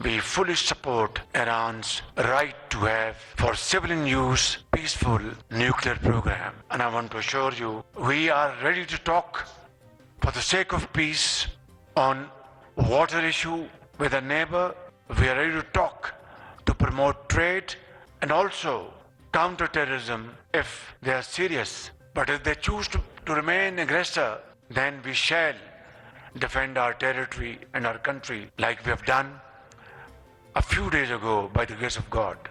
We fully support Iran's right to have for civilian use peaceful nuclear program, and I want to assure you we are ready to talk for the sake of peace on water issue with a neighbor. We are ready to talk to promote trade and also counter terrorism if they are serious. But if they choose to remain aggressor, then we shall defend our territory and our country like we have done a few days ago by the grace of God.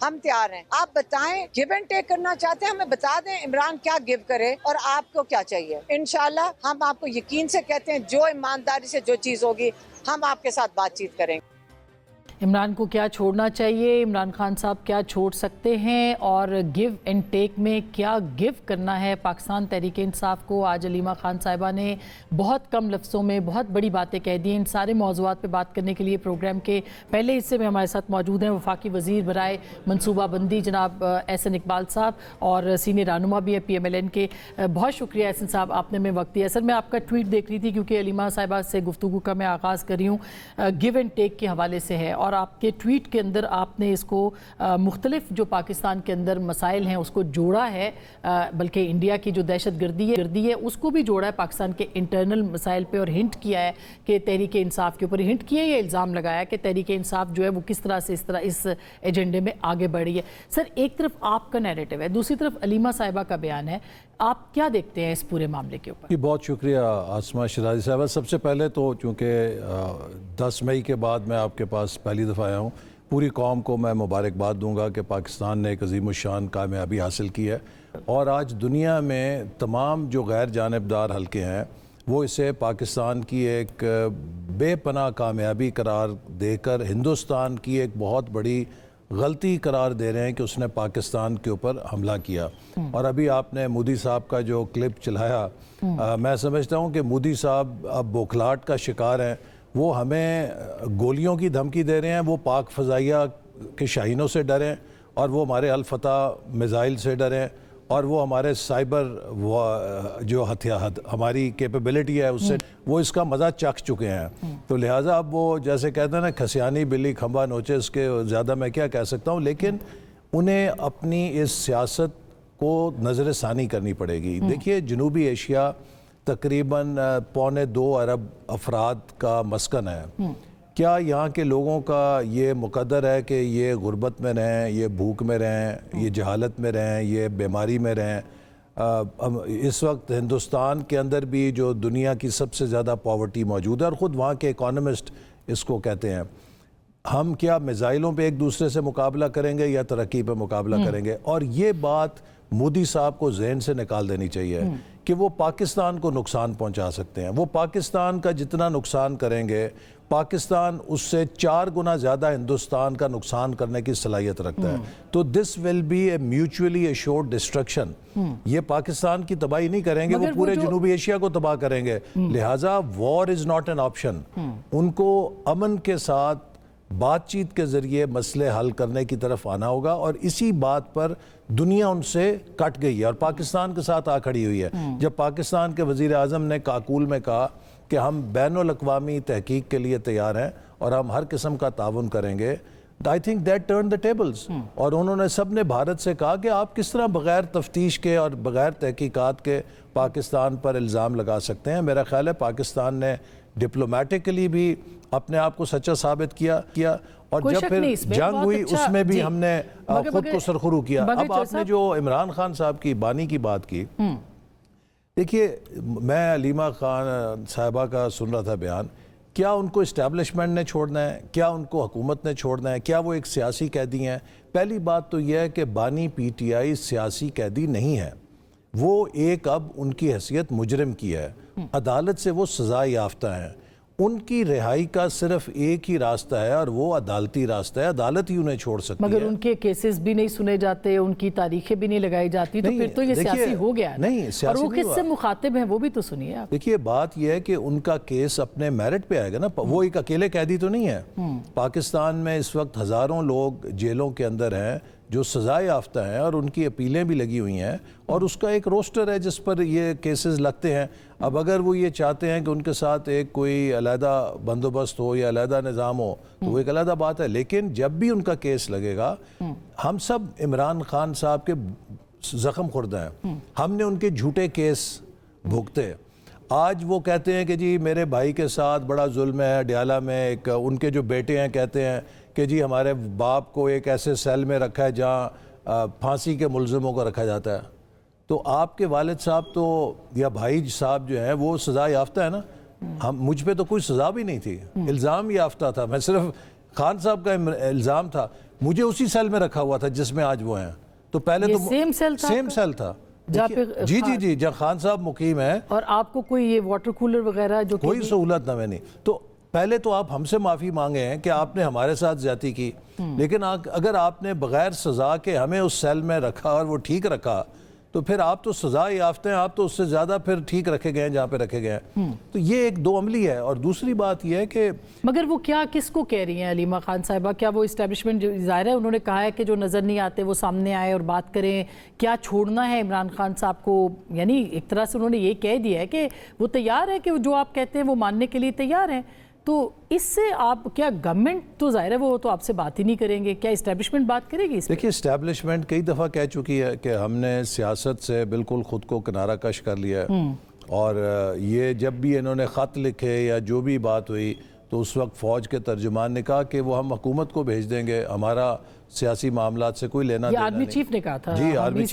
ہم تیار ہیں. آپ بتائیں give and take کرنا چاہتے ہیں, ہمیں بتا دیں عمران کیا گیو کرے اور آپ کو کیا چاہیے. انشاءاللہ ہم آپ کو یقین سے کہتے ہیں جو ایمانداری سے جو چیز ہوگی ہم آپ کے ساتھ بات چیت کریں گے. عمران کو کیا چھوڑنا چاہیے, عمران خان صاحب کیا چھوڑ سکتے ہیں, اور گیو اینڈ ٹیک میں کیا گیو کرنا ہے پاکستان تحریک انصاف کو. آج علیمہ خان صاحبہ نے بہت کم لفظوں میں بہت بڑی باتیں کہہ دی. ان سارے موضوعات پہ بات کرنے کے لیے پروگرام کے پہلے حصے میں ہمارے ساتھ موجود ہیں وفاقی وزیر برائے منصوبہ بندی جناب احسن اقبال صاحب, اور سینئر رہنما بھی ہے PMLN کے. بہت شکریہ احسن صاحب, آپ نے ہمیں وقت دیا. سر میں آپ کا ٹویٹ دیکھ رہی تھی کیونکہ علیمہ صاحبہ سے گفتگو کا میں آغاز کر رہی ہوں, گیو اینڈ ٹیک کے حوالے سے ہے, اور آپ کے ٹویٹ کے اندر آپ نے اس کو مختلف جو پاکستان کے اندر مسائل ہیں اس کو جوڑا ہے, بلکہ انڈیا کی جو دہشت گردی ہے اس کو بھی جوڑا ہے پاکستان کے انٹرنل مسائل پہ, اور ہنٹ کیا ہے کہ تحریک انصاف کے اوپر ہنٹ کیا, یہ الزام لگایا کہ تحریک انصاف جو ہے وہ کس طرح سے اس ایجنڈے میں آگے بڑھ رہی ہے. سر ایک طرف آپ کا نیریٹو ہے, دوسری طرف علیمہ صاحبہ کا بیان ہے, آپ کیا دیکھتے ہیں اس پورے معاملے کے اوپر؟ بہت شکریہ عاصمہ شیرازی صاحبہ. سب سے پہلے تو چونکہ 10 مئی کے بعد میں آپ کے پاس پہلی دفعہ آیا ہوں, پوری قوم کو میں مبارکباد دوں گا کہ پاکستان نے ایک عظیم الشان کامیابی حاصل کی ہے, اور آج دنیا میں تمام جو غیر جانبدار حلقے ہیں وہ اسے پاکستان کی ایک بے پناہ کامیابی قرار دے کر ہندوستان کی ایک بہت بڑی غلطی قرار دے رہے ہیں کہ اس نے پاکستان کے اوپر حملہ کیا. اور ابھی آپ نے مودی صاحب کا جو کلپ چلایا, میں سمجھتا ہوں کہ مودی صاحب اب بوکھلاہٹ کا شکار ہیں. وہ ہمیں گولیوں کی دھمکی دے رہے ہیں, وہ پاک فضائیہ کے شاہینوں سے ڈریں, اور وہ ہمارے الفتح میزائل سے ڈریں, اور وہ ہمارے سائبر جو ہماری کیپیبلٹی ہے اس سے وہ اس کا مزہ چکھ چکے ہیں. تو لہٰذا اب وہ جیسے کہتے ہیں نا, کھسیانی بلی کھمبا نوچے, اس کے زیادہ میں کیا کہہ سکتا ہوں, لیکن انہیں اپنی اس سیاست کو نظر ثانی کرنی پڑے گی. دیکھیے جنوبی ایشیا تقریباً 2.25 ارب افراد کا مسکن ہے. کیا یہاں کے لوگوں کا یہ مقدر ہے کہ یہ غربت میں رہیں, یہ بھوک میں رہیں, یہ جہالت میں رہیں, یہ بیماری میں رہیں؟ اس وقت ہندوستان کے اندر بھی جو دنیا کی سب سے زیادہ پاورٹی موجود ہے, اور خود وہاں کے اکانومسٹ اس کو کہتے ہیں, ہم کیا میزائلوں پہ ایک دوسرے سے مقابلہ کریں گے یا ترقی پہ مقابلہ کریں گے؟ اور یہ بات مودی صاحب کو ذہن سے نکال دینی چاہیے کہ وہ پاکستان کو نقصان پہنچا سکتے ہیں. وہ پاکستان کا جتنا نقصان کریں گے, پاکستان اس سے 4 گنا زیادہ ہندوستان کا نقصان کرنے کی صلاحیت رکھتا ہے. تو this will be a mutually assured destruction. یہ پاکستان کی تباہی نہیں کریں گے, وہ پورے جنوبی ایشیا کو تباہ کریں گے. لہٰذا وار از ناٹ این آپشن. ان کو امن کے ساتھ بات چیت کے ذریعے مسئلے حل کرنے کی طرف آنا ہوگا, اور اسی بات پر دنیا ان سے کٹ گئی ہے اور پاکستان کے ساتھ آ کھڑی ہوئی ہے. جب پاکستان کے وزیر اعظم نے کاکول میں کہا کہ ہم بین الاقوامی تحقیق کے لیے تیار ہیں اور ہم ہر قسم کا تعاون کریں گے, I think that turned the tables. اور انہوں نے سب نے بھارت سے کہا کہ آپ کس طرح بغیر تفتیش کے اور بغیر تحقیقات کے پاکستان پر الزام لگا سکتے ہیں. میرا خیال ہے پاکستان نے ڈپلومیٹکلی بھی اپنے آپ کو سچا ثابت کیا اور جب پھر جنگ ہوئی اس میں بھی ہم نے خود کو سرخرو کیا. اب آپ نے جو عمران خان صاحب کی بانی کی بات کی, دیکھیے میں علیمہ خان صاحبہ کا سن رہا تھا بیان, کیا ان کو اسٹیبلشمنٹ نے چھوڑنا ہے, کیا ان کو حکومت نے چھوڑنا ہے, کیا وہ ایک سیاسی قیدی ہیں؟ پہلی بات تو یہ ہے کہ بانی PTI سیاسی قیدی نہیں ہے, وہ ایک اب ان کی حیثیت مجرم کی ہے, عدالت سے وہ سزا یافتہ ہیں. ان کی رہائی کا صرف ایک ہی راستہ ہے اور وہ عدالتی راستہ ہے, عدالت ہی انہیں چھوڑ سکتی ہے. مگر ان کے کیسز بھی نہیں سنے جاتے, ان کی تاریخیں بھی نہیں لگائی جاتی, تو پھر تو یہ سیاسی ہو گیا. نہیں, اور وہ کس سے مخاطب ہیں وہ بھی تو سنیے آپ. دیکھیے بات یہ ہے کہ ان کا کیس اپنے میرٹ پہ آئے گا نا, وہ ایک اکیلے قیدی تو نہیں ہے. پاکستان میں اس وقت ہزاروں لوگ جیلوں کے اندر ہیں جو سزا یافتہ ہیں اور ان کی اپیلیں بھی لگی ہوئی ہیں, اور اس کا ایک روسٹر ہے جس پر یہ کیسز لگتے ہیں. اب اگر وہ یہ چاہتے ہیں کہ ان کے ساتھ ایک کوئی علیحدہ بندوبست ہو یا علیحدہ نظام ہو تو وہ ایک علیحدہ بات ہے, لیکن جب بھی ان کا کیس لگے گا, ہم سب عمران خان صاحب کے زخم خوردہ ہیں, ہم نے ان کے جھوٹے کیس بھگتے. آج وہ کہتے ہیں کہ جی میرے بھائی کے ساتھ بڑا ظلم ہے ڈیالہ میں, ایک ان کے جو بیٹے ہیں کہتے ہیں کہ جی ہمارے باپ کو ایک ایسے سیل میں رکھا ہے جہاں پھانسی کے ملزموں کو رکھا جاتا ہے. تو آپ کے والد صاحب تو یا بھائی صاحب جو ہیں وہ سزا یافتہ ہے نا, مجھ پہ تو کوئی سزا بھی نہیں تھی, الزام یافتہ تھا, میں صرف خان صاحب کا الزام تھا. مجھے اسی سیل میں رکھا ہوا تھا جس میں آج وہ ہیں. تو پہلے یہ تو سیم سیل تھا سیم سیل تھا جہاں پہ جی جی جی جہاں خان صاحب مقیم ہیں. اور آپ کو کوئی یہ واٹر کولر وغیرہ جو کوئی سہولت نہ میں نہیں. تو پہلے تو آپ ہم سے معافی مانگے ہیں کہ آپ نے ہمارے ساتھ زیادتی کی, لیکن اگر آپ نے بغیر سزا کے ہمیں اس سیل میں رکھا اور وہ ٹھیک رکھا تو پھر آپ تو سزا یافتہ ہیں, آپ تو اس سے زیادہ پھر ٹھیک رکھے گئے ہیں جہاں پہ رکھے گئے ہیں. تو یہ ایک دو عملی ہے. اور دوسری بات یہ ہے کہ مگر وہ کیا کس کو کہہ رہی ہیں علیمہ خان صاحبہ؟ کیا وہ اسٹیبلشمنٹ ظاہر ہے انہوں نے کہا ہے کہ جو نظر نہیں آتے وہ سامنے آئے اور بات کریں, کیا چھوڑنا ہے عمران خان صاحب کو؟ یعنی ایک طرح سے انہوں نے یہ کہہ دیا ہے کہ وہ تیار ہے کہ جو آپ کہتے ہیں وہ ماننے کے لیے تیار ہیں. تو اس سے آپ کیا گورنمنٹ تو ظاہر ہے وہ تو آپ سے بات ہی نہیں کریں گے, کیا اسٹیبلشمنٹ بات کرے گی اس پہ؟ دیکھیے اسٹیبلشمنٹ کئی دفعہ کہہ چکی ہے کہ ہم نے سیاست سے بالکل خود کو کنارہ کش کر لیا ہے, اور یہ جب بھی انہوں نے خط لکھے یا جو بھی بات ہوئی تو اس وقت فوج کے ترجمان نے کہا کہ وہ ہم حکومت کو بھیج دیں گے, ہمارا سیاسی معاملات سے کوئی لینا دینا نہیں. آرمی چیف نے کہا تھا. جی آرمی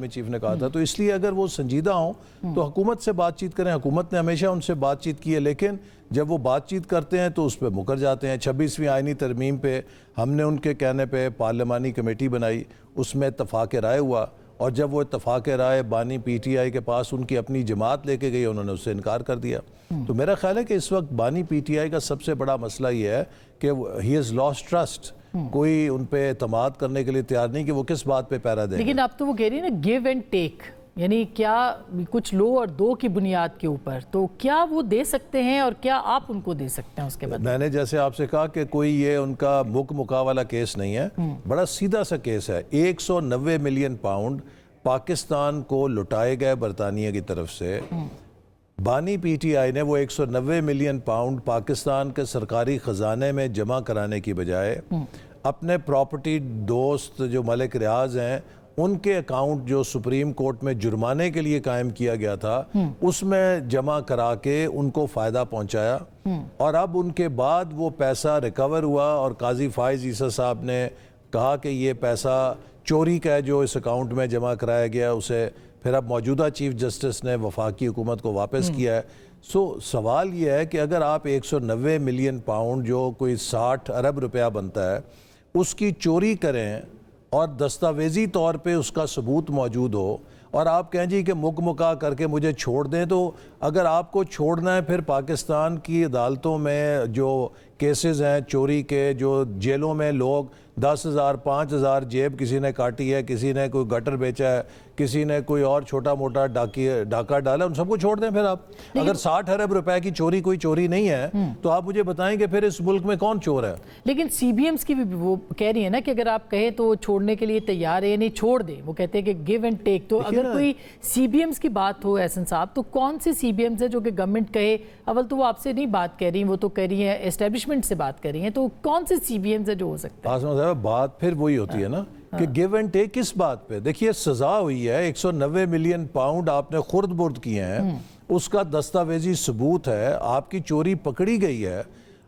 چیف نے کہا تھا. تو اس لیے اگر وہ سنجیدہ ہوں تو حکومت سے بات چیت کریں. حکومت نے ہمیشہ ان سے بات چیت کی ہے, لیکن جب وہ بات چیت کرتے ہیں تو اس پہ مکر جاتے ہیں. 26ویں آئینی ترمیم پہ ہم نے ان کے کہنے پہ پارلیمانی کمیٹی بنائی, اس میں اتفاق رائے ہوا, اور جب وہ اتفاق رائے بانی پی ٹی آئی کے پاس ان کی اپنی جماعت لے کے گئی, انہوں نے اس سے انکار کر دیا. تو میرا خیال ہے کہ اس وقت بانی پی ٹی آئی کا سب سے بڑا مسئلہ یہ ہے کہ ہی ہیز لاسٹ ٹرسٹ. کوئی ان پہ اعتماد کرنے کے لیے تیار نہیں کہ وہ کس بات پہ پیرا دیں. لیکن اب تو وہ کہہ رہی ہیں نا گیو اینڈ ٹیک, یعنی کیا کچھ لو اور دو کی بنیاد کے اوپر, تو کیا وہ دے سکتے ہیں اور کیا آپ ان کو دے سکتے ہیں اس کے بعد؟ میں نے جیسے آپ سے کہا کہ کوئی یہ ان کا مکا والا کیس نہیں ہے, بڑا سیدھا سا کیس ہے. 190 ملین پاؤنڈ پاکستان کو لٹائے گئے برطانیہ کی طرف سے. بانی پی ٹی آئی نے وہ 190 ملین پاؤنڈ پاکستان کے سرکاری خزانے میں جمع کرانے کی بجائے اپنے پراپرٹی دوست جو ملک ریاض ہیں ان کے اکاؤنٹ جو سپریم کورٹ میں جرمانے کے لیے قائم کیا گیا تھا اس میں جمع کرا کے ان کو فائدہ پہنچایا. اور اب ان کے بعد وہ پیسہ ریکور ہوا اور قاضی فائز عیسیٰ صاحب نے کہا کہ یہ پیسہ چوری کا ہے جو اس اکاؤنٹ میں جمع کرایا گیا اسے. پھر اب موجودہ چیف جسٹس نے وفاقی حکومت کو واپس کیا ہے. سوال یہ ہے کہ اگر آپ 190 ملین پاؤنڈ جو کوئی 60 ارب روپیہ بنتا ہے اس کی چوری کریں اور دستاویزی طور پہ اس کا ثبوت موجود ہو, اور آپ کہیں جی کہ مکا کر کے مجھے چھوڑ دیں, تو اگر آپ کو چھوڑنا ہے پھر پاکستان کی عدالتوں میں جو کیسز ہیں چوری کے, جو جیلوں میں لوگ 10,000 5,000 جیب کسی نے کاٹی ہے, کسی نے کوئی گٹر بیچا ہے, کسی نے کوئی اور چھوٹا موٹا ڈاکہ ڈالا, ان سب کو چھوڑ دیں. پھر آپ اگر 60 ارب روپے کی چوری کوئی چوری نہیں ہے تو آپ مجھے بتائیں کہ پھر اس ملک میں کون چور ہے؟ لیکن سی بی ایمز کی بھی وہ کہہ رہی ہیں نا کہ اگر آپ کہیں تو چھوڑنے کے لیے تیار ہے, نہیں چھوڑ دیں. وہ کہتے ہیں کہ گیو اینڈ ٹیک. تو اگر کوئی سی بی ایمز کی بات ہو احسن صاحب, تو کون سی سی بی ایمز ہے جو کہ گورنمنٹ کہے؟ اول تو وہ آپ سے نہیں بات کہہ رہی, وہ تو کہہ رہی ہیں اسٹیبلشمنٹ سے بات کر رہی ہیں. تو کون سی سی بی ایمز ہے جو ہو سکتا ہے؟ بات پھر وہی ہوتی ہے نا کہ گیو اینڈ ٹیک کس بات پہ. دیکھیے سزا ہوئی ہے, 190 ملین پاؤنڈ آپ نے خرد برد کیے ہیں, اس کا دستاویزی ثبوت ہے, آپ کی چوری پکڑی گئی ہے.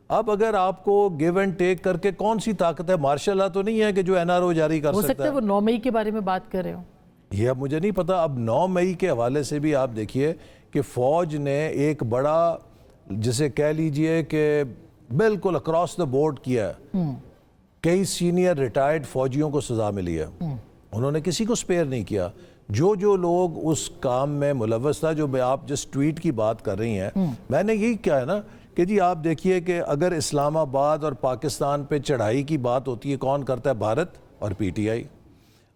اب اگر آپ کو گیو اینڈ ٹیک کر کے کون سی طاقت ہے؟ مارشل لا تو نہیں ہے کہ جو این آر او جاری کر سکتا ہے. ہو سکتا ہے وہ 9 مئی کے بارے میں بات کر رہے ہوں. یہ اب مجھے نہیں پتا. اب 9 مئی کے حوالے سے بھی آپ دیکھیے کہ فوج نے ایک بڑا جسے کہہ لیجئے کہ بالکل اکراس دا بورڈ کیا ہے. کئی سینئر ریٹائرڈ فوجیوں کو سزا ملی ہے, انہوں نے کسی کو سپیئر نہیں کیا. جو لوگ اس کام میں ملوث تھا, جو آپ جس ٹویٹ کی بات کر رہی ہیں, میں نے یہی کہا ہے نا کہ جی آپ دیکھیے کہ اگر اسلام آباد اور پاکستان پہ چڑھائی کی بات ہوتی ہے کون کرتا ہے؟ بھارت اور پی ٹی آئی.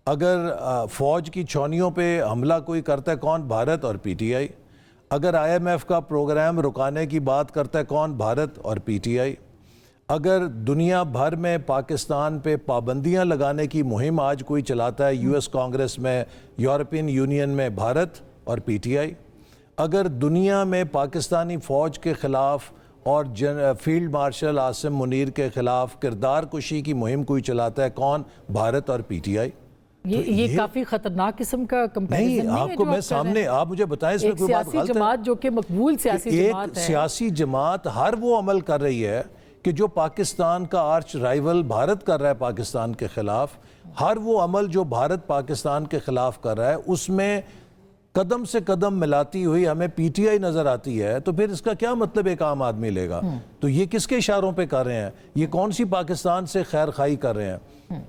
اگر فوج کی چھاؤنیوں پہ حملہ کوئی کرتا ہے کون؟ بھارت اور پی ٹی آئی. اگر آئی ایم ایف کا پروگرام رکانے کی بات کرتا ہے کون؟ بھارت اور پی ٹی آئی. اگر دنیا بھر میں پاکستان پہ پابندیاں لگانے کی مہم آج کوئی چلاتا ہے یو ایس کانگریس میں, یورپین یونین میں, بھارت اور پی ٹی آئی. اگر دنیا میں پاکستانی فوج کے خلاف اور فیلڈ مارشل عاصم منیر کے خلاف کردار کشی کی مہم کوئی چلاتا ہے کون؟ بھارت اور پی ٹی آئی. یہ کافی خطرناک قسم کا کمپیریزن نہیں ہے آپ کو میں سامنے, آپ مجھے بتائیں اس میں کوئی بات غلط ہے؟ ایک سیاسی جماعت جو کہ مقبول سیاسی جماعت ہے, ایک سیاسی جماعت ہر وہ عمل کر رہی ہے کہ جو پاکستان کا آرچ رائیول بھارت کر رہا ہے پاکستان کے خلاف, ہر وہ عمل جو بھارت پاکستان کے خلاف کر رہا ہے اس میں قدم سے قدم ملاتی ہوئی ہمیں پی ٹی آئی نظر آتی ہے تو پھر اس کا کیا مطلب ایک عام آدمی لے گا؟ تو یہ کس کے اشاروں پہ کر رہے ہیں؟ یہ کون سی پاکستان سے خیر خواہی کر رہے ہیں؟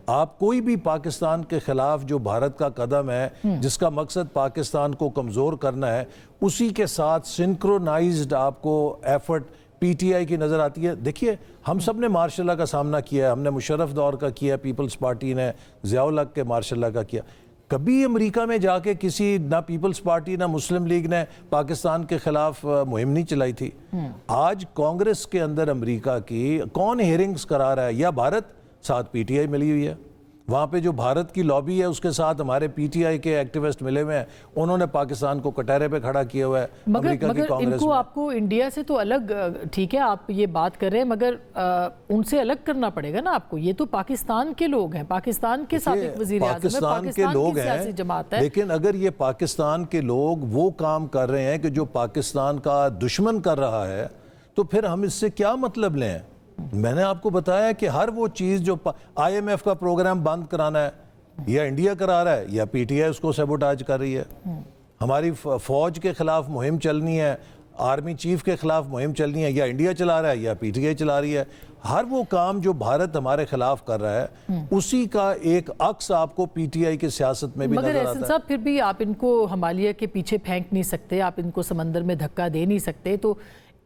آپ کوئی بھی پاکستان کے خلاف جو بھارت کا قدم ہے جس کا مقصد پاکستان کو کمزور کرنا ہے، اسی کے ساتھ سنکرونائزڈ آپ کو ایفرٹ پی ٹی آئی کی نظر آتی ہے۔ دیکھیے ہم سب نے مارشل لا کا سامنا کیا ہے، ہم نے مشرف دور کا کیا، پیپلز پارٹی نے ضیاء الحق کے مارشل لا کا کیا۔ کبھی امریکہ میں جا کے کسی نہ پیپلز پارٹی نہ مسلم لیگ نے پاکستان کے خلاف مہم نہیں چلائی تھی۔ آج کانگریس کے اندر امریکہ کی کون ہیئرنگز کرا رہا ہے؟ یا بھارت، ساتھ پی ٹی آئی ملی ہوئی ہے، وہاں پہ جو بھارت کی لابی ہے اس کے ساتھ ہمارے پی ٹی آئی کے ایکٹیوسٹ ملے ہوئے ہیں، انہوں نے پاکستان کو کٹہرے پہ کھڑا کیا ہوا ہے امریکہ کی کانگریس ان کو آپ کو انڈیا سے تو الگ، ٹھیک ہے آپ یہ بات کر رہے ہیں، مگر ان سے الگ کرنا پڑے گا نا آپ کو۔ یہ تو پاکستان کے لوگ ہیں، پاکستان کے سابق وزیر اعظم ہے، پاکستان کے لوگ سیاسی جماعت ہے۔ لیکن اگر یہ پاکستان کے لوگ وہ کام کر رہے ہیں کہ جو پاکستان کا دشمن کر رہا ہے تو پھر ہم اس سے کیا مطلب لیں؟ میں نے آپ کو بتایا کہ ہر وہ چیز جو آئی ایم ایف کا پروگرام بند کرانا ہے یا انڈیا کرا رہا ہے یا پی ٹی آئی اس کو سیبوٹاج کر رہی ہے، ہماری فوج کے خلاف مہم چلنی ہے، آرمی چیف کے خلاف مہم چلنی ہے، یا انڈیا چلا رہا ہے یا پی ٹی آئی چلا رہی ہے۔ ہر وہ کام جو بھارت ہمارے خلاف کر رہا ہے اسی کا ایک عکس آپ کو پی ٹی آئی کی سیاست میں بھی نظر آتا ہے۔ مگر احسن صاحب پھر بھی آپ ان کو ہمالیہ کے پیچھے پھینک نہیں سکتے، آپ ان کو سمندر میں دھکا دے نہیں سکتے، تو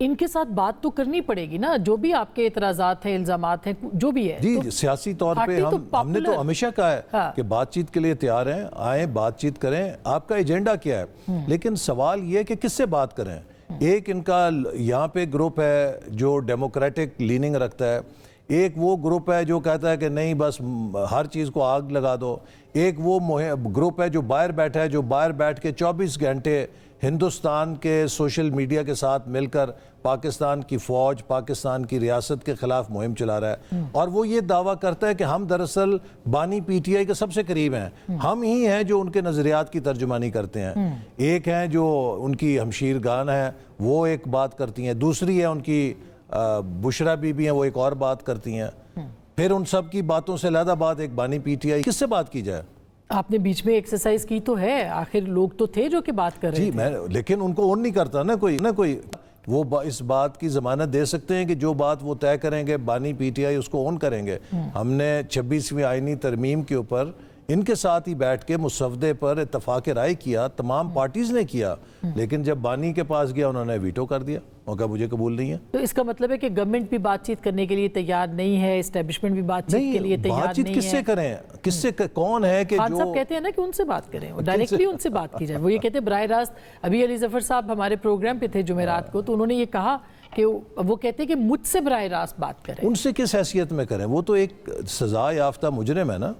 ان کے ساتھ بات تو کرنی پڑے گی نا، جو بھی آپ کے اعتراضات ہیں، الزامات ہیں، جو بھی ہے۔ جی سیاسی طور پہ ہم نے تو ہمیشہ کہا ہے کہ بات چیت کے لیے تیار ہیں، آئیں بات چیت کریں، آپ کا ایجنڈا کیا ہے، لیکن سوال یہ کہ کس سے بات کریں۔ ایک ان کا یہاں پہ گروپ ہے جو ڈیموکریٹک لیننگ رکھتا ہے، ایک وہ گروپ ہے جو کہتا ہے کہ نہیں بس ہر چیز کو آگ لگا دو، ایک وہ گروپ ہے جو باہر بیٹھا ہے، جو باہر بیٹھ کے 24 گھنٹے ہندوستان کے سوشل میڈیا کے ساتھ مل کر پاکستان کی فوج، پاکستان کی ریاست کے خلاف مہم چلا رہا ہے، اور وہ یہ دعویٰ کرتا ہے کہ ہم دراصل بانی پی ٹی آئی کے سب سے قریب ہیں، ہم ہی ہیں جو ان کے نظریات کی ترجمانی کرتے ہیں۔ ایک ہیں جو ان کی ہمشیر گان ہے، وہ ایک بات کرتی ہیں، دوسری ہے ان کی بشرا بی بی ہیں، وہ ایک اور بات کرتی ہیں، پھر ان سب کی باتوں سے علیحدہ بات ایک بانی پی ٹی آئی، کس سے بات کی جائے؟ آپ نے بیچ میں ایکسرسائز کی تو ہے، آخر لوگ تو تھے جو کہ بات کر رہے تھے۔ لیکن ان کو اون نہیں کرتا نا کوئی وہ اس بات کی ضمانت دے سکتے ہیں کہ جو بات وہ طے کریں گے بانی پی ٹی آئی اس کو اون کریں گے۔ ہم نے 26ویں آئینی ترمیم کے اوپر ان کے ساتھ ہی بیٹھ کے مسودے پر اتفاق رائے کیا، تمام پارٹیز نے کیا، لیکن جب بانی کے پاس گیا انہوں نے ویٹو کر دیا، وہ کہا مجھے قبول نہیں ہے۔ تو اس کا مطلب ہے کہ گورنمنٹ بھی بات چیت کرنے کے لیے تیار نہیں ہے، اسٹیبلشمنٹ بھی بات چیت کے لیے تیار نہیں ہے۔ بات چیت کس سے کریں؟ کس سے کون ہے کہ خان صاحب کہتے ہیں نا کہ ان سے بات کریں، ڈائریکٹلی ان سے بات کی جائے۔ وہ یہ کہتے ہیں براہ راست، ابھی علی ظفر صاحب ہمارے پروگرام پہ تھے جمعرات کو، تو انہوں نے یہ کہا کہ وہ کہتے ہیں کہ مجھ سے براہ راست بات کریں۔ ان سے کس حیثیت میں کریں؟ وہ تو ایک سزا یافتہ مجرم ہے نا،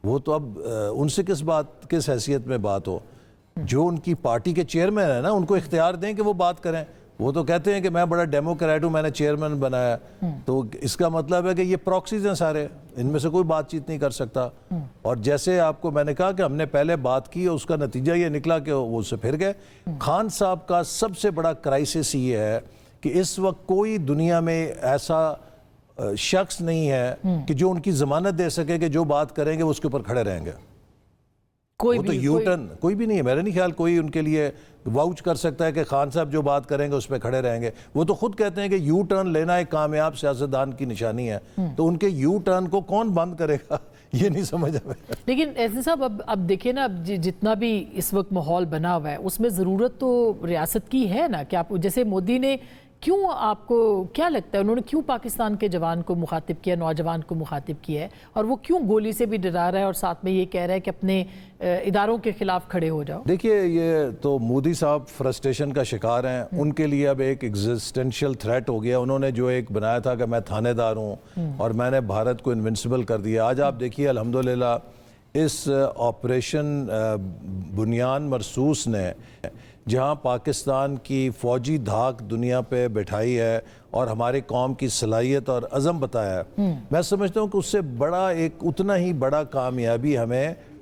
وہ تو اب ان سے کس حیثیت میں بات ہو؟ جو ان کی پارٹی کے چیئرمین ہیں نا، ان کو اختیار دیں کہ وہ بات کریں۔ وہ تو کہتے ہیں کہ میں بڑا ڈیموکریٹ ہوں، میں نے چیئرمین بنایا، تو اس کا مطلب ہے کہ یہ پراکسیز ہیں سارے، ان میں سے کوئی بات چیت نہیں کر سکتا۔ اور جیسے آپ کو میں نے کہا کہ ہم نے پہلے بات کی، اس کا نتیجہ یہ نکلا کہ وہ اس سے پھر گئے۔ خان صاحب کا سب سے بڑا کرائسس یہ ہے کہ اس وقت کوئی دنیا میں ایسا شخص نہیں ہے کہ جو ان کی ضمانت دے سکے کہ جو بات کریں گے وہ اس کے اوپر کھڑے رہیں گے۔ وہ تو یو ٹرن کوئی بھی نہیں ہے، میرا نہیں خیال کوئی ان کے لیے واؤچ کر سکتا ہے کہ خان صاحب جو بات کریں گے اس پہ کھڑے رہیں گے۔ وہ تو خود کہتے ہیں کہ یو ٹرن لینا ایک کامیاب سیاستدان کی نشانی ہے، تو ان کے یو ٹرن کو کون بند کرے گا یہ نہیں سمجھ آ رہا۔ لیکن احسن صاحب اب دیکھیں نا، اب جتنا بھی اس وقت ماحول بنا ہوا ہے اس میں ضرورت تو ریاست کی ہے نا، کہ آپ جیسے مودی نے کیوں، آپ کو کیا لگتا ہے انہوں نے کیوں پاکستان کے جوان کو مخاطب کیا، نوجوان کو مخاطب کیا ہے، اور وہ کیوں گولی سے بھی ڈرا رہا ہے اور ساتھ میں یہ کہہ رہا ہے کہ اپنے اداروں کے خلاف کھڑے ہو جاؤ؟ دیکھیے یہ تو مودی صاحب فرسٹریشن کا شکار ہیں، ان کے لیے اب ایک ایگزسٹینشیل تھریٹ ہو گیا۔ انہوں نے جو ایک بنایا تھا کہ میں تھانے دار ہوں اور میں نے بھارت کو انونسبل کر دیا، آج آپ دیکھیے الحمدللہ اس آپریشن بنیان مرصوص نے جہاں پاکستان کی فوجی دھاک دنیا پہ بٹھائی ہے اور ہمارے قوم کی صلاحیت اور عزم بتایا ہے، میں سمجھتا ہوں کہ اس سے بڑا ایک اتنا ہی بڑا کامیابی ہمیں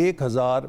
1000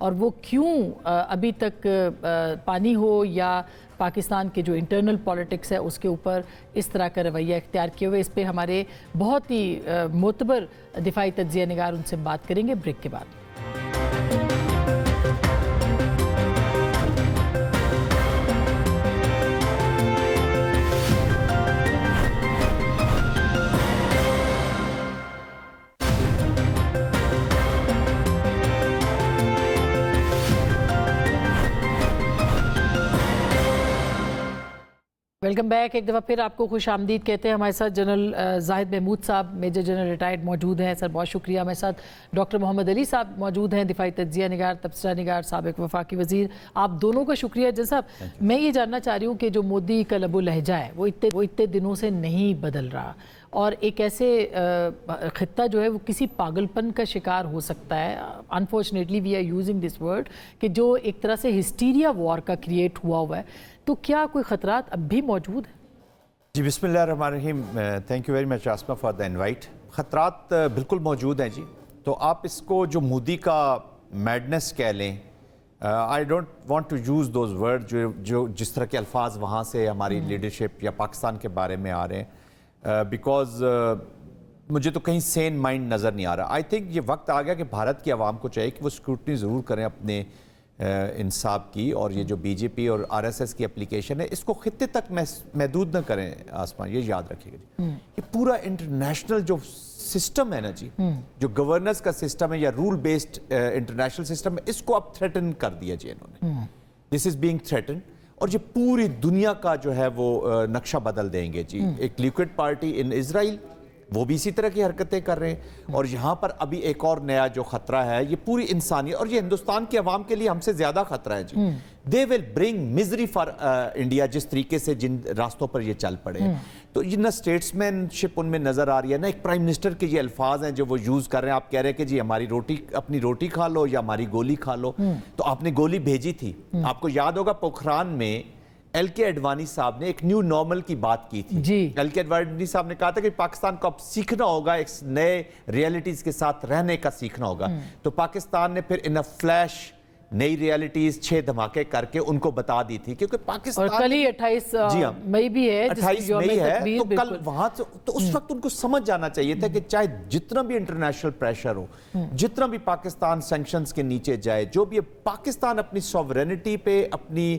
اور وہ کیوں ابھی تک پانی ہو یا پاکستان کے جو انٹرنل پالیٹکس ہے اس کے اوپر اس طرح کا رویہ اختیار کیے ہوئے، اس پہ ہمارے بہت ہی معتبر دفاعی تجزیہ نگار ان سے بات کریں گے بریک کے بعد۔ ویلکم بیک، ایک دفعہ پھر آپ کو خوش آمدید کہتے ہیں۔ ہمارے ساتھ جنرل زاہد محمود صاحب میجر جنرل ریٹائرڈ موجود ہیں، سر بہت شکریہ۔ ہمارے ساتھ ڈاکٹر محمد علی صاحب موجود ہیں، دفاعی تجزیہ نگار، تبصرہ نگار، سابق وفاقی وزیر۔ آپ دونوں کا شکریہ۔ جنرل صاحب میں یہ جاننا چاہ رہی ہوں کہ جو مودی کا لب و لہجہ ہے وہ اتنے دنوں سے نہیں بدل رہا، اور ایک ایسے خطہ جو ہے وہ کسی پاگل پن کا شکار ہو سکتا ہے، unfortunately we are using this word, کہ جو ایک طرح سے ہسٹیریا وار کا کریٹ ہوا ہے، تو کیا کوئی خطرات اب بھی موجود ہیں؟ جی بسم اللہ الرحمن الرحیم، thank you very much Asma for the invite. خطرات بالکل موجود ہیں جی، تو آپ اس کو جو مودی کا میڈنس کہہ لیں، I don't want to use those word جو جس طرح کے الفاظ وہاں سے ہماری لیڈرشپ یا پاکستان کے بارے میں آ رہے ہیں، بیکاز مجھے تو کہیں سین مائنڈ نظر نہیں آ رہا۔ آئی تھنک یہ وقت آ گیا کہ بھارت کی عوام کو چاہیے کہ وہ اسکروٹنی ضرور کریں اپنے انصاف کی، اور یہ جو بی جے پی اور آر ایس ایس کی اپلیکیشن ہے اس کو خطے تک محدود نہ کریں۔ آسمان یہ یاد رکھیے گا جی، یہ پورا انٹرنیشنل جو سسٹم ہے نا جی، جو گورننس کا سسٹم ہے یا رول بیسڈ انٹرنیشنل سسٹم ہے، اس کو اب تھریٹن کر دیا جی انہوں نے، دس از بینگ تھریٹن، اور یہ پوری دنیا کا جو ہے وہ نقشہ بدل دیں گے جی۔ ایک لیکوڈ پارٹی ان اسرائیل وہ بھی اسی طرح کی حرکتیں کر رہے ہیں، اور یہاں پر ابھی ایک اور نیا جو خطرہ ہے یہ پوری انسانیت اور یہ ہندوستان کی عوام کے لیے ہم سے زیادہ خطرہ ہے جی۔ دے ول برنگ مزری فار انڈیا، جس طریقے سے جن راستوں پر یہ چل پڑے، تو یہ نہ اسٹیٹسمین شپ ان میں نظر آ رہی ہے، نہ ایک پرائم منسٹر کے یہ الفاظ ہیں جو وہ یوز کر رہے ہیں۔ آپ کہہ رہے ہیں کہ جی ہماری روٹی، اپنی روٹی کھا لو یا ہماری گولی کھا لو، تو آپ نے گولی بھیجی تھی۔ آپ کو یاد ہوگا پوکھران میں ایل کے اڈوانی صاحب نے ایک نیو نارمل کی بات کی تھی جی۔ ایل کے اڈوانی صاحب نے کہا تھا کہ پاکستان کو اب سیکھنا ہوگا، ایک نئے ریئلٹیز کے ساتھ رہنے کا سیکھنا ہوگا، تو پاکستان نے پھر ان اے فلیش نئی ریئلٹیز 6 دھماکے کر کے ان کو بتا دی تھی، کیونکہ پاکستان اور کل ہی 28 مئی بھی ہے، 28 مئی ہے، تو کل وہاں تو اس وقت ان کو سمجھ جانا چاہیے تھا کہ چاہے جتنا بھی انٹرنیشنل پریشر ہو، جتنا بھی پاکستان سینکشنز کے نیچے جائے، جو بھی پاکستان اپنی سوورینٹی پہ، اپنی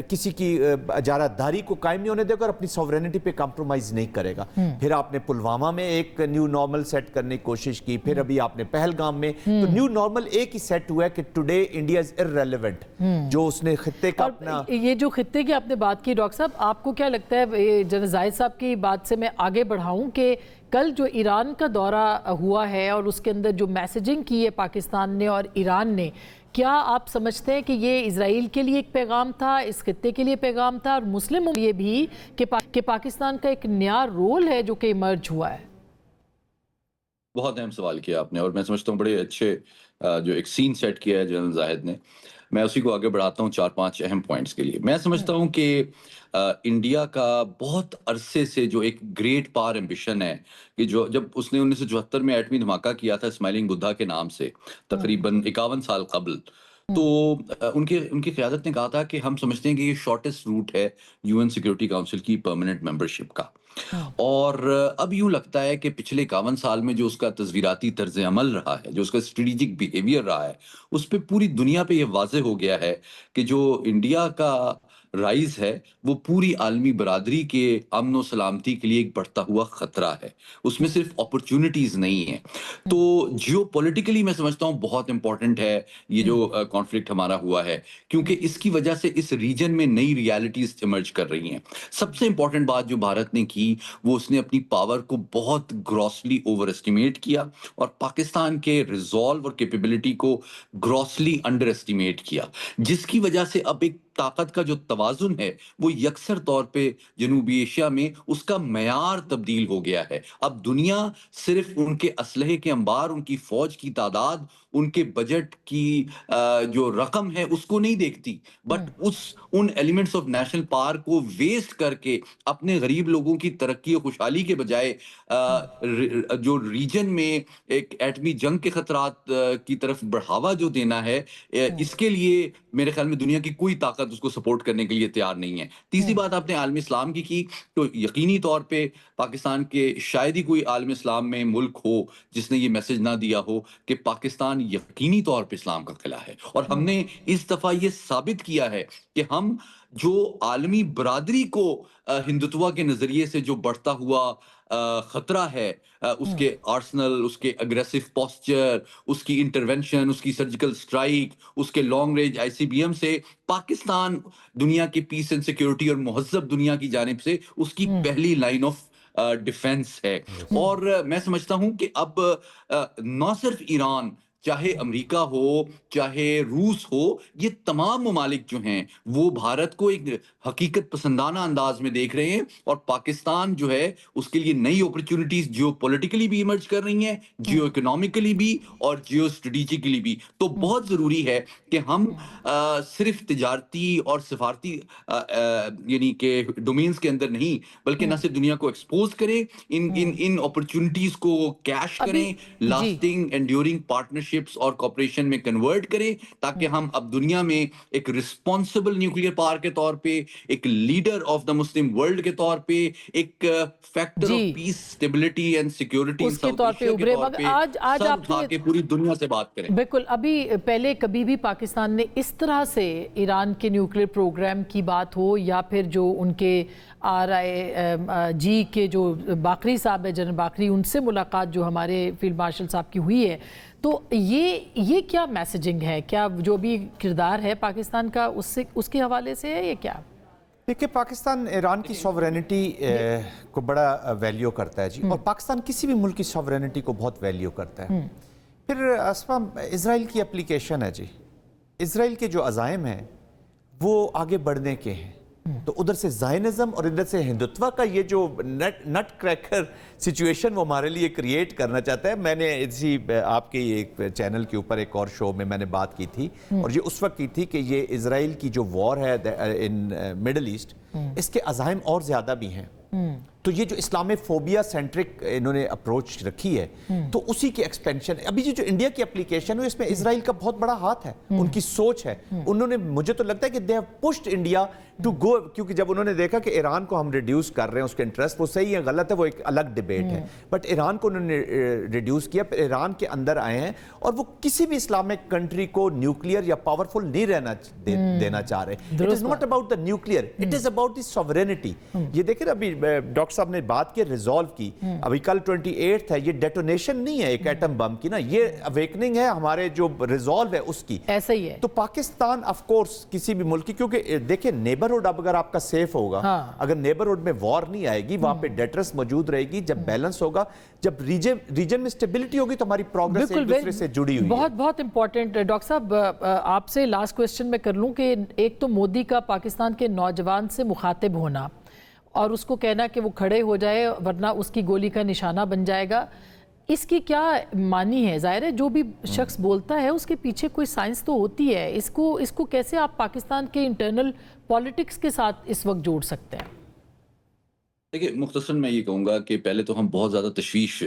کسی کی اجارہ داری کو قائم نہیں ہونے دے گا اور اپنی سوورینٹی پہ کمپرومائز نہیں کرے گا۔ پھر آپ نے پلوامہ میں ایک نیو نارمل سیٹ کرنے کی کوشش کی، پھر ابھی آپ نے پہلگام میں، تو نیو نارمل ایک ہی سیٹ ہوا ہے کہ ٹوڈے انڈیا از irrelevant، جو اس نے خطے کا اپنا، یہ جو خطے کی آپ نے بات کی ڈاکٹر صاحب، آپ کو کیا لگتا ہے، جنرل زاہد صاحب کی بات سے میں آگے بڑھاؤں، کہ کل جو ایران کا دورہ ہوا ہے اور اس کے اندر جو میسیجنگ کی ہے پاکستان نے اور ایران نے، کیا آپ سمجھتے ہیں کہ یہ اسرائیل کے لیے ایک پیغام تھا، اس خطے کے لیے پیغام تھا، اور مسلموں کے لیے بھی کہ پاکستان کا ایک نیا رول ہے جو کہ ایمرج ہوا ہے؟ بہت اہم سوال کیا آپ نے، اور میں سمجھتا ہوں بڑے اچھے جو ایک سین سیٹ کیا ہے جنرل زاہد نے۔ میں اسی کو آگے بڑھاتا ہوں 4-5 اہم پوائنٹس کے لیے۔ میں سمجھتا ہوں کہ انڈیا کا بہت عرصے سے جو ایک گریٹ پاور ایمبیشن ہے، کہ جو جب اس نے 1974 میں ایٹمی دھماکہ کیا تھا اسماعیلنگ بدھا کے نام سے، تقریباً 51 سال قبل، تو ان کی قیادت نے کہا تھا کہ ہم سمجھتے ہیں کہ یہ شارٹیسٹ روٹ ہے یو این سیکورٹی کاؤنسل کی پرماننٹ ممبرشپ کا، اور اب یوں لگتا ہے کہ پچھلے 51 سال میں جو اس کا تصویراتی طرز عمل رہا ہے، جو اس کا اسٹریٹجک بیہیویئر رہا ہے، اس پہ پوری دنیا پہ یہ واضح ہو گیا ہے کہ جو انڈیا کا رائز ہے وہ پوری عالمی برادری کے امن و سلامتی کے لیے ایک بڑھتا ہوا خطرہ ہے، اس میں صرف اپرچونٹیز نہیں ہیں۔ تو جیو پولیٹیکلی میں سمجھتا ہوں بہت امپورٹنٹ ہے یہ جو کانفلکٹ ہمارا ہوا ہے، کیونکہ اس کی وجہ سے اس ریجن میں نئی ریالٹیز ایمرج کر رہی ہیں۔ سب سے امپورٹنٹ بات جو بھارت نے کی وہ اس نے اپنی پاور کو بہت گراسلی اوور اسٹیمیٹ کیا، اور پاکستان کے ریزالو اور کیپیبلٹی کو گراسلی انڈر اسٹیمیٹ کیا، جس کی وجہ سے اب ایک طاقت کا جو توازن ہے وہ یکسر طور پہ جنوبی ایشیا میں اس کا معیار تبدیل ہو گیا ہے۔ اب دنیا صرف ان کے اسلحے کے انبار، ان کی فوج کی تعداد ان کے بجٹ کی جو رقم ہے اس کو نہیں دیکھتی، but in elements of national park کو ویسٹ کر کے اپنے غریب لوگوں کی ترقی و خوشحالی کے بجائے جو ریجن میں ایک ایٹمی جنگ کے خطرات کی طرف بڑھاوا جو دینا ہے، اس کے لیے میرے خیال میں دنیا کی کوئی طاقت اس کو سپورٹ کرنے کے لیے تیار نہیں ہے۔ تیسری بات آپ نے عالم اسلام کی تو یقینی طور پہ پاکستان کے شاید ہی کوئی عالم اسلام میں ملک ہو جس نے یہ میسج نہ دیا ہو کہ پاکستان یقینی طور پہ اسلام کا قلعہ ہے، اور ہم نے اس دفعہ یہ ثابت کیا ہے کہ ہم جو عالمی برادری کو ہندوتوا کے نظریے سے جو بڑھتا ہوا خطرہ ہے، اس کے آرسنل، اس کے اگریسو پوسچر، اس کی انٹرونشن، اس کی سرجیکل سٹرائک، اس کے لانگ رینج ICBM سے پاکستان دنیا کی پیس اینڈ سیکیورٹی اور مہذب دنیا کی جانب سے اس کی پہلی لائن آف ڈیفense ہے۔ اور میں سمجھتا ہوں کہ اب نہ صرف ایران، چاہے امریکہ ہو چاہے روس ہو، یہ تمام ممالک جو ہیں وہ بھارت کو ایک حقیقت پسندانہ انداز میں دیکھ رہے ہیں، اور پاکستان جو ہے اس کے لیے نئی اپرچونٹیز جیو پولیٹیکلی بھی ایمرج کر رہی ہیں، جیو اکنامکلی بھی اور جیو اسٹریٹجکلی بھی۔ تو بہت ضروری ہے کہ ہم صرف تجارتی اور سفارتی یعنی کہ ڈومینز کے اندر نہیں، بلکہ نہ صرف دنیا کو ایکسپوز کریں، ان اپرچونٹیز کو کیش کریں، لاسٹنگ انڈیورنگ پارٹنرشپس اور کوپریشن میں کنورٹ کریں، تاکہ ہم اب دنیا میں ایک رسپانسبل نیوکلیئر پاور کے طور پہ، ایک leader of the Muslim world کے طور پہ، ایک factor of peace, stability and security اس کے طور پہ ابھرے۔ آج آپ نے پوری دنیا سے بات کریں۔ بالکل، ابھی پہلے کبھی بھی پاکستان نے اس طرح سے ایران کے نیوکلیئر پروگرام کی بات ہو، یا پھر جو ان کے RIG کے جو باقری صاحب ہے، جنرل باقری، ان سے ملاقات جو ہمارے فیلڈ مارشل صاحب کی ہوئی ہے، تو یہ کیا میسیجنگ ہے؟ کیا جو بھی کردار ہے پاکستان کا اس کے حوالے سے ہے، یہ کیا؟ دیکھیں، پاکستان ایران کی سوورینٹی کو بڑا ویلیو کرتا ہے جی، اور پاکستان کسی بھی ملک کی سوورینٹی کو بہت ویلیو کرتا ہے۔ پھر اسما اسرائیل کی اپلیکیشن ہے جی، اسرائیل کے جو عزائم ہیں وہ آگے بڑھنے کے ہیں، تو ادھر سے زائنزم اور ادھر سے ہندوتوا کا یہ جو نٹ کریکر سچویشن وہ ہمارے لیے کریٹ کرنا چاہتا ہے۔ میں نے اسی آپ کے ایک چینل کے اوپر ایک اور شو میں نے بات کی تھی، اور یہ اس وقت کی تھی کہ یہ اسرائیل کی جو وار ہے ان مڈل ایسٹ، اس کے عزائم اور زیادہ بھی ہیں۔ تو یہ جو اسلامی فوبیا سینٹرک انہوں نے اپروچ رکھی ہے، تو اسی کی ایکسپینشن ہے۔ ابھی جو انڈیا کی اپلیکیشن ہے اس میں اسرائیل کا بہت بڑا ہاتھ ہے، ان کی سوچ ہے۔ انہوں نے، مجھے تو لگتا ہے کہ they have pushed India to go, کیونکہ جب انہوں نے دیکھا کہ ایران کو ہم ریڈیوس کر رہے ہیں، اس کے انٹرسٹ وہ صحیح ہے غلط ہے وہ ایک الگ ڈیبیٹ ہے، بٹ ایران کو انہوں نے ریڈیوس کیا، پھر ایران کے اندر آئے ہیں، اور وہ کسی بھی اسلامک کنٹری کو نیوکلیئر یا پاورفل نہیں رہنا دینا چاہ رہے۔ It is not about the nuclear, it is about the sovereignty. یہ دیکھیں ابھی ڈاکٹر صاحب نے بات کی ریزولو کی، ابھی کل 28 ہے، یہ ڈیٹونیشن نہیں ہے ایک ایٹم بم کی نا، یہ اویکننگ ہے ہمارے جو ریزولو ہے اس کی، ایسا ہی ہے۔ تو پاکستان آف کورس کسی بھی ملک کی، کیونکہ دیکھیں نیبرہڈ اب اگر آپ کا سیف ہوگا، اگر نیبرہڈ میں وار نہیں آئے گی، وہاں پہ ڈیٹرس موجود رہے گی، جب بیلنس ہوگا، جب ریجن میں سٹیبلٹی ہوگی، تو ہماری پروگریس ایک دوسرے سے جڑی ہوئی ہے۔ بہت بہت امپورٹنٹ ڈاکٹر صاحب، آپ سے لاسٹ کوسچن میں کر لوں کہ ایک تو مودی کا پاکستان کے نوجوان سے مخاطب ہونا اور اس کو کہنا کہ وہ کھڑے ہو جائے ورنہ اس کی گولی کا نشانہ بن جائے گا، اس کی کیا معنی ہے؟ ظاہر ہے جو بھی شخص بولتا ہے اس کے پیچھے کوئی سائنس تو ہوتی ہے، اس کو کیسے آپ پاکستان کے انٹرنل پالیٹکس کے ساتھ اس وقت جوڑ سکتے ہیں؟ دیکھیں، مختصراً میں یہ کہوں گا کہ پہلے تو ہم بہت زیادہ تشویش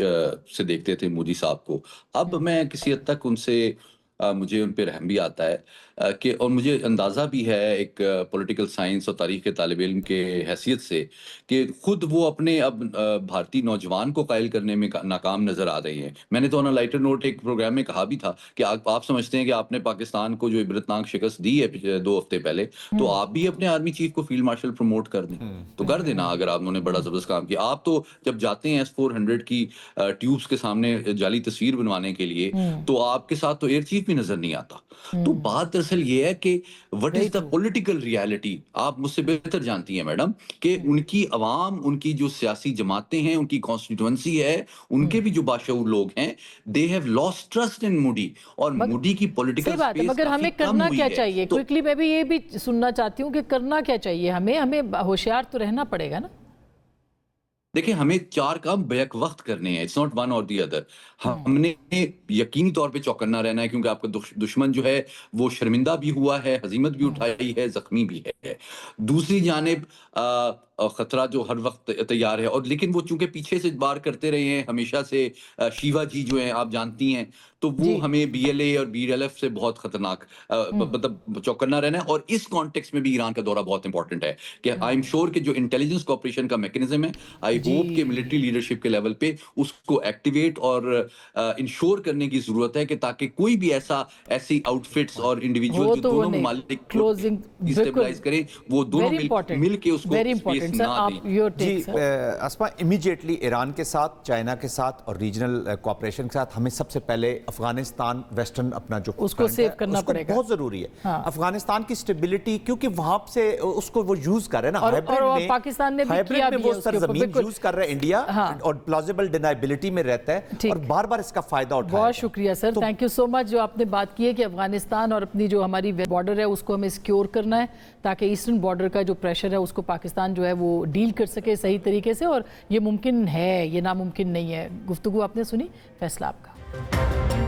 سے دیکھتے تھے مودی صاحب کو، اب میں کسی حد تک ان سے مجھے ان پہ رحم بھی آتا ہے کہ، اور مجھے اندازہ بھی ہے ایک پولیٹیکل سائنس اور تاریخ کے طالب علم کے حیثیت سے کہ خود وہ اپنے اب بھارتی نوجوان کو قائل کرنے میں ناکام نظر آ رہے ہیں۔ میں نے تو آن لائٹر نوٹ ایک پروگرام میں کہا بھی تھا کہ آپ سمجھتے ہیں کہ آپ نے پاکستان کو جو عبرتناک شکست دی ہے 2 ہفتے پہلے، تو آپ بھی اپنے آرمی چیف کو فیلڈ مارشل پروموٹ کر دیں، تو کر دینا اگر آپ نے بڑا زبردست کام کیا۔ آپ تو جب جاتے ہیں S-400 کی ٹیوبز کے سامنے جعلی تصویر بنوانے کے لیے، تو آپ کے ساتھ تو ایئر چیف بھی نظر نہیں آتا۔ تو بات دراصل یہ ہے کہ what is the political reality, آپ مجھ سے بہتر جانتی ہیں میڈم کہ ان کی عوام، ان کی جو سیاسی جماعتیں ہیں، ان کی کانسٹیٹوئنسی ہے، ان کے بھی جو باشعور لوگ ہیں، they have lost trust in Modi, اور موڈی کی پولیٹیکل اسپیس مگر ہمیں کرنا کیا چاہیے؟ کوئکلی میں بھی یہ بھی سننا چاہتی ہوں کہ کرنا کیا چاہیے ہمیں ہوشیار تو رہنا پڑے گا نا۔ دیکھیں ہمیں 4 کام بیک وقت کرنے ہیں. اٹس ناٹ ون اور دی ادر. ہم نے یقینی طور پہ چوکنا رہنا ہے کیونکہ آپ کا دشمن جو ہے وہ شرمندہ بھی ہوا ہے, ہزیمت بھی اٹھائی ہے, زخمی بھی ہے. دوسری جانب خطرہ جو ہر وقت تیار ہے, اور لیکن وہ چونکہ پیچھے سے بار کرتے رہے ہیں ہمیشہ سے, شیوا جی جو ہیں آپ جانتی ہیں, تو وہ ہمیں بی ایل اے اور بی ایل ایف سے بہت خطرناک مطلب چوکنا رہنا ہے. اور اس کانٹیکس میں بھی ایران کا دورہ بہت امپورٹنٹ ہے کہ آئی ایم شیور کہ جو انٹیلیجنس کوآپریشن کا میکنزم ہے, آئی ہوپ کہ ملٹری لیڈرشپ کے لیول پہ اس کو ایکٹیویٹ اور انشور کرنے کی ضرورت ہے کہ تاکہ کوئی بھی ایسی آؤٹ فٹس اور انڈیویجول جو دونوں ممالک کو اسٹیبلائز کریں, وہ دونوں مل کے اس کو اسپیس نہ دیں. جی اسما, امیجیٹلی ایران کے ساتھ, چائنا کے ساتھ اور ریجنل کوآپریشن کے ساتھ ہمیں سب سے پہلے افغانستان ویسٹرن اپنا جو اس کو سیو کرنا پڑے گا, بہت ضروری ہے. افغانستان کی اسٹیبلٹی, کیونکہ وہاں سے اس کو وہ یوز کر رہے ہیں نا, اور پاکستان نے بھی کیا بھی وہ سرزمین یوز کر رہے ہیں انڈیا, اور پلازیبل ڈینائبلٹی میں رہتا ہے اور بار بار اس کا فائدہ اٹھایا. بہت شکریہ سر, تھینک یو سو مچ. جو آپ نے بات کی ہے کہ افغانستان اور اپنی جو ہماری بارڈر ہے اس کو ہمیں سیکیور کرنا ہے تاکہ ایسٹرن بارڈر کا جو پریشر ہے اس کو پاکستان جو ہے وہ ڈیل کر سکے صحیح طریقے سے, اور یہ ممکن ہے, یہ ناممکن نہیں ہے. گفتگو آپ نے سنی, فیصلہ آپ کا.